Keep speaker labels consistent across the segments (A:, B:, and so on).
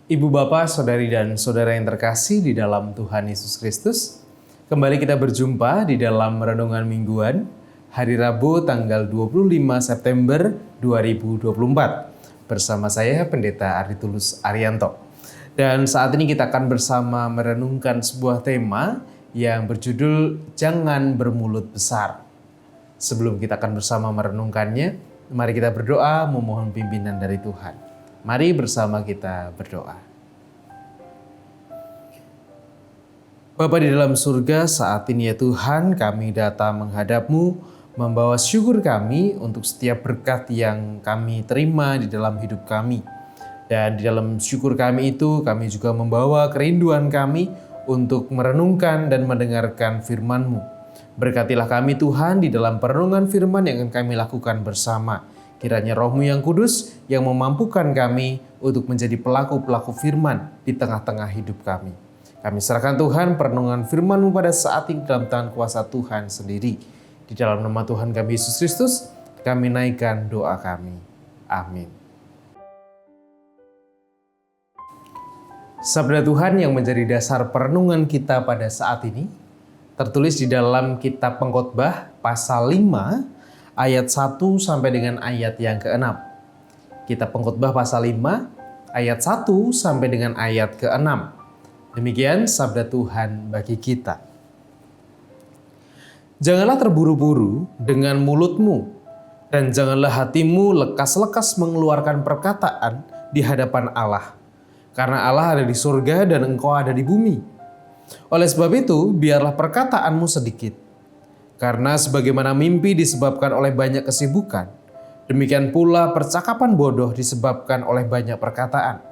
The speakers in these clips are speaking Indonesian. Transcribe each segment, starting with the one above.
A: Ibu bapak, saudari dan saudara yang terkasih di dalam Tuhan Yesus Kristus, kembali kita berjumpa di dalam Renungan Mingguan hari Rabu tanggal 25 September 2024 bersama saya Pendeta Aritulus Arianto. Dan saat ini kita akan bersama merenungkan sebuah tema yang berjudul Jangan Bermulut Besar. Sebelum kita akan bersama merenungkannya, mari kita berdoa memohon pimpinan dari Tuhan. Mari bersama kita berdoa. Bapa di dalam surga, saat ini ya Tuhan, kami datang menghadap-Mu, membawa syukur kami untuk setiap berkat yang kami terima di dalam hidup kami. Dan di dalam syukur kami itu, kami juga membawa kerinduan kami untuk merenungkan dan mendengarkan firman-Mu. Berkatilah kami Tuhan di dalam perenungan firman yang akan kami lakukan bersama. Kiranya Roh-Mu yang kudus yang memampukan kami untuk menjadi pelaku-pelaku firman di tengah-tengah hidup kami. Kami serahkan Tuhan perenungan firman-Mu pada saat ini dalam tangan kuasa Tuhan sendiri. Di dalam nama Tuhan kami Yesus Kristus, kami naikkan doa kami. Amin. Sabda Tuhan yang menjadi dasar perenungan kita pada saat ini tertulis di dalam kitab Pengkhotbah pasal 5 ayat 1 sampai dengan ayat yang ke-6. Kitab Pengkhotbah pasal 5 ayat 1 sampai dengan ayat ke-6. Demikian sabda Tuhan bagi kita. Janganlah terburu-buru dengan mulutmu, dan janganlah hatimu lekas-lekas mengeluarkan perkataan di hadapan Allah. Karena Allah ada di surga dan engkau ada di bumi. Oleh sebab itu, biarlah perkataanmu sedikit. Karena sebagaimana mimpi disebabkan oleh banyak kesibukan, demikian pula percakapan bodoh disebabkan oleh banyak perkataan.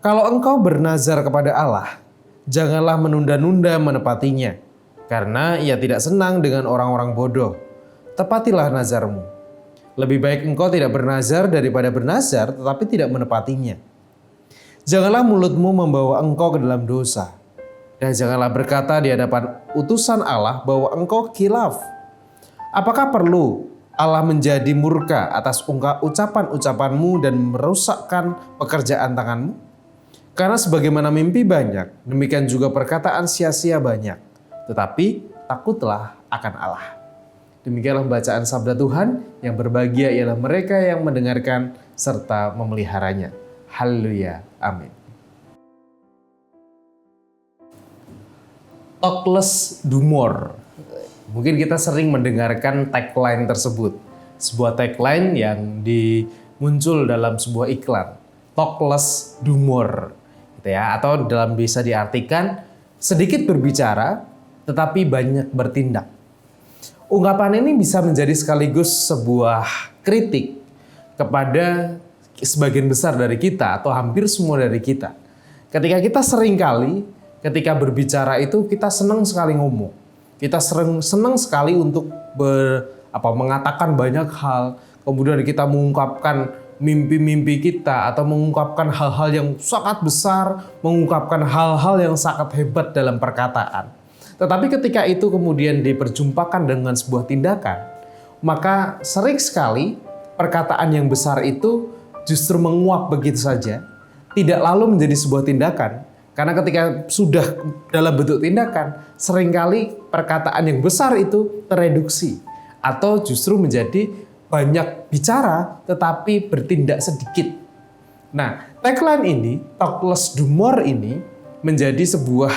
A: Kalau engkau bernazar kepada Allah, janganlah menunda-nunda menepatinya, karena ia tidak senang dengan orang-orang bodoh. Tepatilah nazarmu. Lebih baik engkau tidak bernazar daripada bernazar tetapi tidak menepatinya. Janganlah mulutmu membawa engkau ke dalam dosa. Dan janganlah berkata di hadapan utusan Allah bahwa engkau khilaf. Apakah perlu Allah menjadi murka atas ucapan-ucapanmu dan merusakkan pekerjaan tanganmu? Karena sebagaimana mimpi banyak, demikian juga perkataan sia-sia banyak. Tetapi takutlah akan Allah. Demikianlah bacaan sabda Tuhan, yang berbahagia ialah mereka yang mendengarkan serta memeliharanya. Haleluya. Amin. Talk less, do more. Mungkin kita sering mendengarkan tagline tersebut. Sebuah tagline yang muncul dalam sebuah iklan. Talk less, do more. Gitu ya. Atau bisa diartikan sedikit berbicara tetapi banyak bertindak. Ungkapan ini bisa menjadi sekaligus sebuah kritik kepada sebagian besar dari kita atau hampir semua dari kita. Ketika kita ketika berbicara itu kita senang sekali ngomong. Kita senang sekali untuk mengatakan banyak hal. Kemudian kita mengungkapkan mimpi-mimpi kita atau mengungkapkan hal-hal yang sangat besar, mengungkapkan hal-hal yang sangat hebat dalam perkataan. Tetapi ketika itu kemudian diperjumpakan dengan sebuah tindakan, maka sering sekali perkataan yang besar itu justru menguap begitu saja, tidak lalu menjadi sebuah tindakan. Karena ketika sudah dalam bentuk tindakan, seringkali perkataan yang besar itu tereduksi atau justru menjadi banyak bicara tetapi bertindak sedikit. Nah, tagline ini, talk less do more ini menjadi sebuah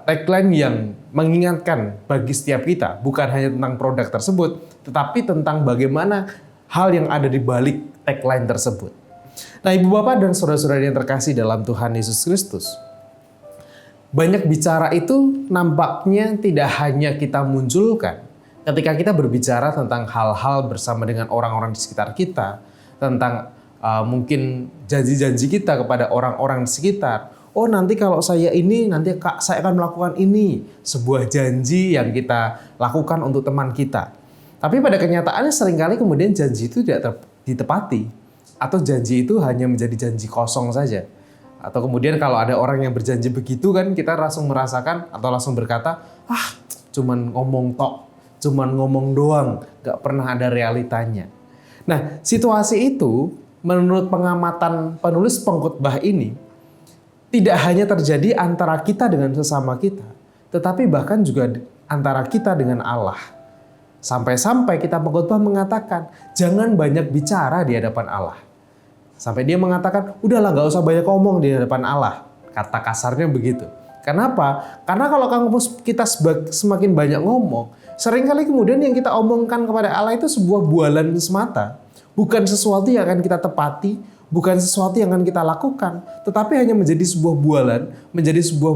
A: tagline yang mengingatkan bagi setiap kita, bukan hanya tentang produk tersebut, tetapi tentang bagaimana hal yang ada di balik tagline tersebut. Nah, ibu bapak dan saudara-saudari yang terkasih dalam Tuhan Yesus Kristus, banyak bicara itu nampaknya tidak hanya kita munculkan ketika kita berbicara tentang hal-hal bersama dengan orang-orang di sekitar kita, tentang mungkin janji-janji kita kepada orang-orang di sekitar. Oh, nanti kalau saya ini, nanti saya akan melakukan ini. Sebuah janji yang kita lakukan untuk teman kita. Tapi pada kenyataannya seringkali kemudian janji itu tidak ditepati. Atau janji itu hanya menjadi janji kosong saja. Atau kemudian kalau ada orang yang berjanji begitu kan, kita langsung merasakan atau langsung berkata, cuman ngomong tok, cuman ngomong doang, gak pernah ada realitanya. Nah, situasi itu menurut pengamatan penulis pengkhotbah ini, tidak hanya terjadi antara kita dengan sesama kita, tetapi bahkan juga antara kita dengan Allah. Sampai-sampai kita pengkhotbah mengatakan, jangan banyak bicara di hadapan Allah. Sampai dia mengatakan, udahlah gak usah banyak ngomong di hadapan Allah. Kata kasarnya begitu. Kenapa? Karena kalau kita semakin banyak ngomong, seringkali kemudian yang kita omongkan kepada Allah itu sebuah bualan semata. Bukan sesuatu yang akan kita tepati, bukan sesuatu yang akan kita lakukan, tetapi hanya menjadi sebuah bualan, menjadi sebuah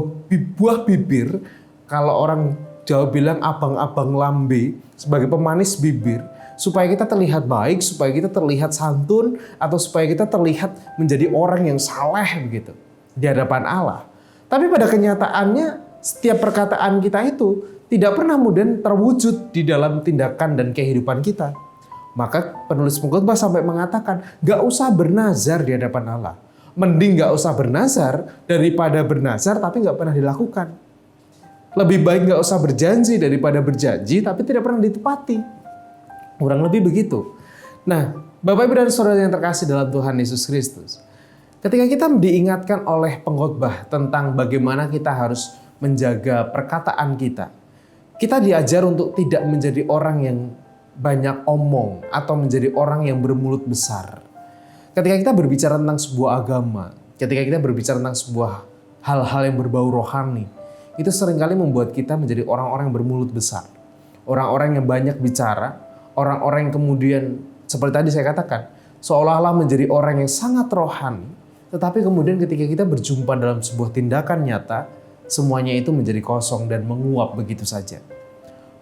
A: buah bibir. Kalau orang Jawa bilang abang-abang lambe, sebagai pemanis bibir, supaya kita terlihat baik, supaya kita terlihat santun, atau supaya kita terlihat menjadi orang yang saleh begitu di hadapan Allah. Tapi pada kenyataannya setiap perkataan kita itu tidak pernah kemudian terwujud di dalam tindakan dan kehidupan kita. Maka penulis pengkhotbah sampai mengatakan, gak usah bernazar di hadapan Allah. Mending gak usah bernazar daripada bernazar tapi gak pernah dilakukan. Lebih baik gak usah berjanji daripada berjanji tapi tidak pernah ditepati. Kurang lebih begitu. Nah, Bapak Ibu dan Saudara yang terkasih dalam Tuhan Yesus Kristus, ketika kita diingatkan oleh pengkhotbah tentang bagaimana kita harus menjaga perkataan kita, kita diajar untuk tidak menjadi orang yang banyak omong atau menjadi orang yang bermulut besar. Ketika kita berbicara tentang sebuah agama, ketika kita berbicara tentang sebuah hal-hal yang berbau rohani, itu seringkali membuat kita menjadi orang-orang yang bermulut besar. Orang-orang yang banyak bicara, orang-orang yang kemudian seperti tadi saya katakan, seolah-olah menjadi orang yang sangat rohani, tetapi kemudian ketika kita berjumpa dalam sebuah tindakan nyata, semuanya itu menjadi kosong dan menguap begitu saja.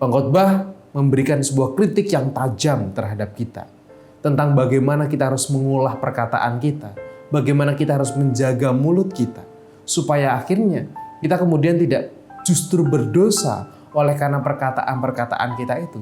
A: Pengkhotbah memberikan sebuah kritik yang tajam terhadap kita tentang bagaimana kita harus mengolah perkataan kita, bagaimana kita harus menjaga mulut kita, supaya akhirnya kita kemudian tidak justru berdosa oleh karena perkataan-perkataan kita itu.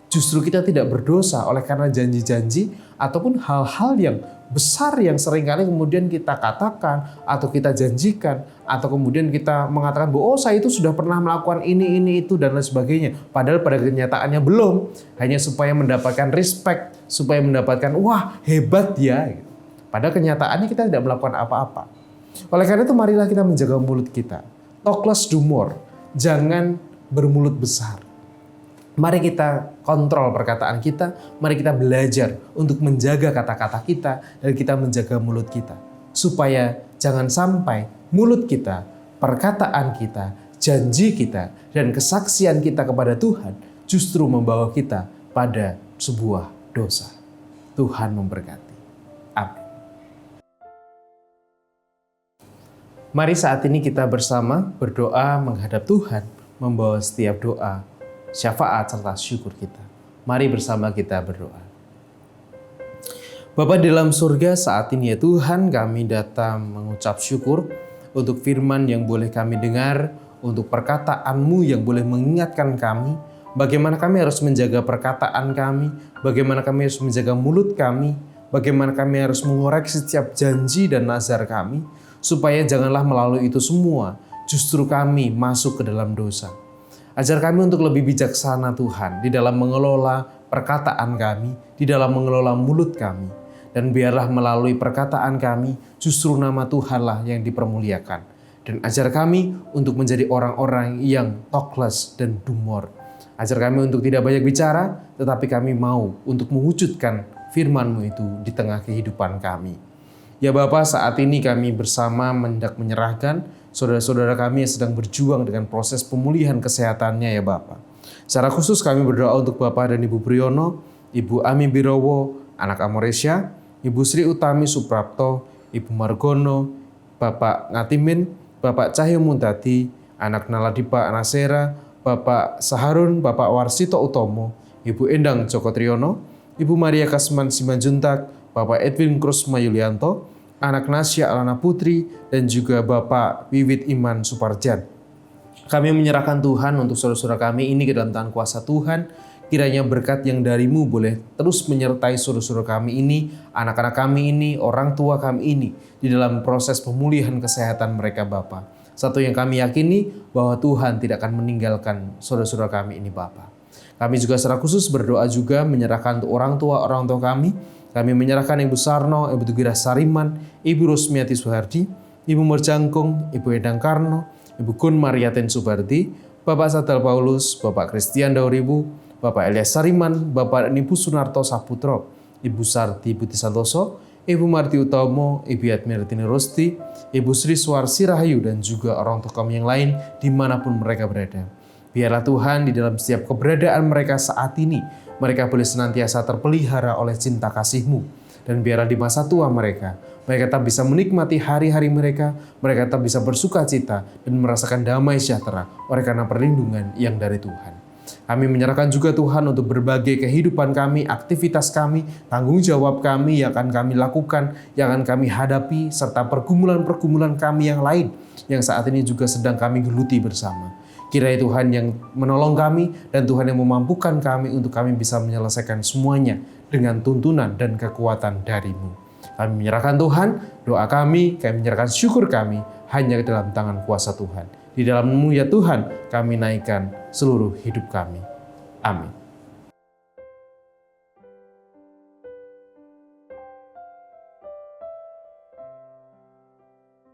A: Justru kita tidak berdosa oleh karena janji-janji ataupun hal-hal yang besar yang seringkali kemudian kita katakan atau kita janjikan atau kemudian kita mengatakan bahwa oh saya itu sudah pernah melakukan ini, itu dan lain sebagainya. Padahal pada kenyataannya belum. Hanya supaya mendapatkan respect, supaya mendapatkan wah hebat ya. Padahal kenyataannya kita tidak melakukan apa-apa. Oleh karena itu marilah kita menjaga mulut kita. Talk less, do more. Jangan bermulut besar. Mari kita kontrol perkataan kita, mari kita belajar untuk menjaga kata-kata kita dan kita menjaga mulut kita. Supaya jangan sampai mulut kita, perkataan kita, janji kita, dan kesaksian kita kepada Tuhan justru membawa kita pada sebuah dosa. Tuhan memberkati. Amin. Mari saat ini kita bersama berdoa menghadap Tuhan, membawa setiap doa, syafaat serta syukur kita. Mari bersama kita berdoa. Bapa di dalam surga, saat ini ya Tuhan, kami datang mengucap syukur untuk firman yang boleh kami dengar, untuk perkataan-Mu yang boleh mengingatkan kami, bagaimana kami harus menjaga perkataan kami, bagaimana kami harus menjaga mulut kami, bagaimana kami harus mengoreksi setiap janji dan nazar kami, supaya janganlah melalui itu semua, justru kami masuk ke dalam dosa. Ajar kami untuk lebih bijaksana Tuhan di dalam mengelola perkataan kami, di dalam mengelola mulut kami. Dan biarlah melalui perkataan kami justru nama Tuhanlah yang dipermuliakan. Dan ajar kami untuk menjadi orang-orang yang talkless dan do more. Ajar kami untuk tidak banyak bicara, tetapi kami mau untuk mewujudkan firman-Mu itu di tengah kehidupan kami. Ya Bapa, saat ini kami bersama hendak menyerahkan saudara-saudara kami yang sedang berjuang dengan proses pemulihan kesehatannya ya Bapak. Secara khusus kami berdoa untuk Bapak dan Ibu Priyono, Ibu Ami Birowo, anak Amoresya, Ibu Sri Utami Suprapto, Ibu Margono, Bapak Ngatimin, Bapak Cahyo Muntati, anak Naladipa Anasera, Bapak Saharun, Bapak Warsito Utomo, Ibu Endang Joko Triyono, Ibu Maria Kasman Simanjuntak, Bapak Edwin Krusma Yulianto, anak Nasya Alana Putri, dan juga Bapak Wiwit Iman Suparjan. Kami menyerahkan Tuhan untuk saudara-saudara kami ini ke dalam tangan kuasa Tuhan. Kiranya berkat yang dari-Mu boleh terus menyertai saudara-saudara kami ini, anak-anak kami ini, orang tua kami ini, di dalam proses pemulihan kesehatan mereka Bapa. Satu yang kami yakini bahwa Tuhan tidak akan meninggalkan saudara-saudara kami ini Bapa. Kami juga secara khusus berdoa juga menyerahkan untuk orang tua kami. Kami menyerahkan Ibu Sarno, Ibu Tugira Sariman, Ibu Rusmiati Suhardi, Ibu Merjangkung, Ibu Edang Karno, Ibu Gun Mariaten Subardi, Bapak Sadal Paulus, Bapak Christian Dauribu, Bapak Elias Sariman, Bapak Ibu Sunarto Saputro, Ibu Sarti Putih Santoso, Ibu Marti Utomo, Ibu Admirtini Rusti, Ibu Sri Suarsi Rahayu, dan juga orang tua kami yang lain dimanapun mereka berada. Biarlah Tuhan di dalam setiap keberadaan mereka saat ini, mereka boleh senantiasa terpelihara oleh cinta kasih-Mu. Dan biarlah di masa tua mereka tetap bisa menikmati hari-hari mereka tetap bisa bersuka cita dan merasakan damai sejahtera oleh karena perlindungan yang dari Tuhan. Kami menyerahkan juga Tuhan untuk berbagai kehidupan kami, aktivitas kami, tanggung jawab kami yang akan kami lakukan, yang akan kami hadapi, serta pergumulan-pergumulan kami yang lain yang saat ini juga sedang kami geluti bersama. Kiranya Tuhan yang menolong kami dan Tuhan yang memampukan kami untuk kami bisa menyelesaikan semuanya dengan tuntunan dan kekuatan dari-Mu. Kami menyerahkan Tuhan, doa kami menyerahkan syukur kami hanya ke dalam tangan kuasa Tuhan. Di dalam-Mu ya Tuhan, kami naikkan seluruh hidup kami. Amin.